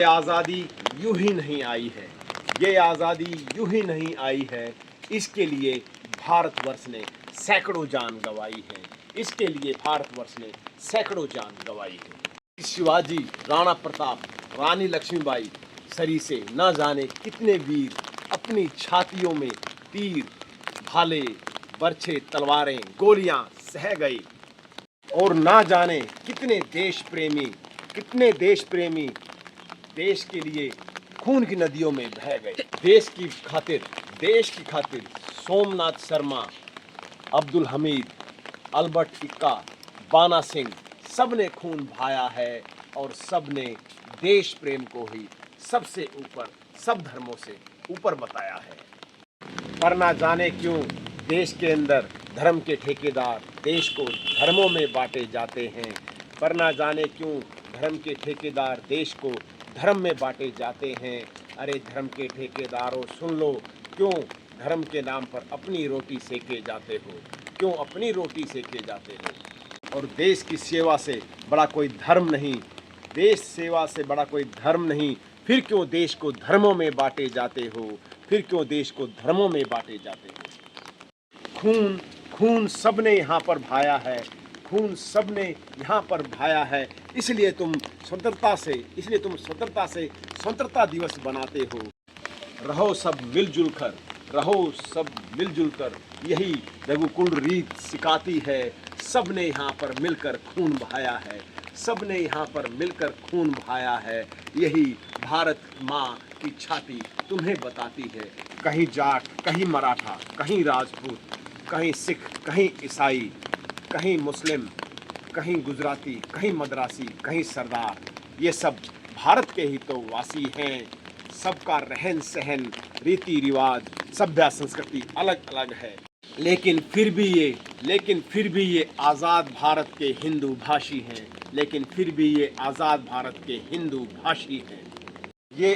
ये आज़ादी यूं ही नहीं आई है, ये आज़ादी यूं ही नहीं आई है। इसके लिए भारतवर्ष ने सैकड़ों जान गंवाई है, इसके लिए भारतवर्ष ने सैकड़ों जान गंवाई है। शिवाजी, राणा प्रताप, रानी लक्ष्मीबाई सरी से न जाने कितने वीर अपनी छातियों में तीर, भाले, बर्छे, तलवारें, गोलियां सह गए और ना जाने कितने देश प्रेमी देश के लिए खून की नदियों में बह गए। देश की खातिर सोमनाथ शर्मा, अब्दुल हमीद, अल्बर्ट इक्का, बाना सिंह सब ने खून बहाया है और सब ने देश प्रेम को ही सबसे ऊपर, सब धर्मों से ऊपर बताया है। पर ना जाने क्यों देश के अंदर धर्म के ठेकेदार देश को धर्मों में बांटे जाते हैं। पर ना जाने क्यों धर्म के ठेकेदार देश को धर्म में बांटे जाते हैं। अरे धर्म के ठेकेदारों सुन लो, क्यों धर्म के नाम पर अपनी रोटी सेके जाते हो, क्यों अपनी रोटी सेके जाते हो। और देश की सेवा से बड़ा कोई धर्म नहीं, देश सेवा से बड़ा कोई धर्म नहीं। फिर क्यों देश को धर्मों में बांटे जाते हो, फिर क्यों देश को धर्मों में बांटे जाते हो। खून सबने यहाँ पर भाया है, खून सबने यहाँ पर भाया है। इसलिए तुम स्वतंत्रता से स्वतंत्रता दिवस बनाते हो। रहो सब मिलजुल कर, यही रघुकुल रीत सिखाती है। सबने यहाँ पर मिलकर खून बहाया है, सबने यहाँ पर मिलकर खून बहाया है। यही भारत माँ की छाती तुम्हें बताती है। कहीं जाट, कहीं मराठा, कहीं राजपूत, कहीं सिख, कहीं ईसाई, कहीं मुस्लिम, कहीं गुजराती, कहीं मद्रासी, कहीं सरदार, ये सब भारत के ही तो वासी हैं। सबका रहन सहन, रीति रिवाज, सभ्यता संस्कृति अलग अलग है, लेकिन फिर भी ये आज़ाद भारत के हिंदू भाषी हैं। ये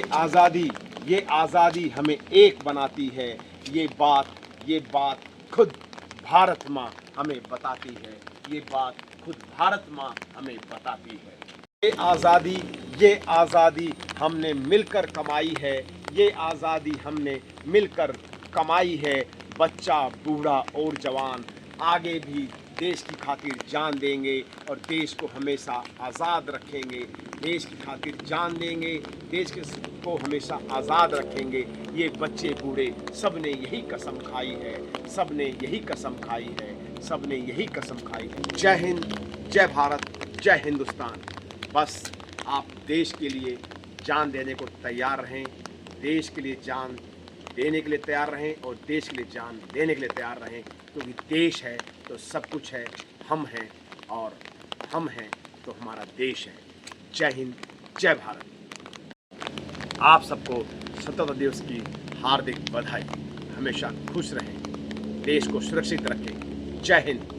आज़ादी हमें एक बनाती है। ये बात खुद भारत माँ हमें बताती है। ये आज़ादी हमने मिलकर कमाई है। बच्चा, बूढ़ा और जवान आगे भी देश की खातिर जान देंगे और देश को हमेशा आज़ाद रखेंगे। ये बच्चे बूढ़े सब ने यही कसम खाई है। जय हिंद, जय भारत, जय हिंदुस्तान। बस आप देश के लिए जान देने को तैयार रहें, देश के लिए जान देने के लिए तैयार रहें और देश के लिए जान देने के लिए तैयार रहें, क्योंकि देश है तो सब कुछ है, हम हैं और हम हैं तो हमारा देश है। जय हिंद, जय भारत। आप सबको स्वतंत्रता दिवस की हार्दिक बधाई। हमेशा खुश रहें, देश को सुरक्षित रखें। जय हिंद।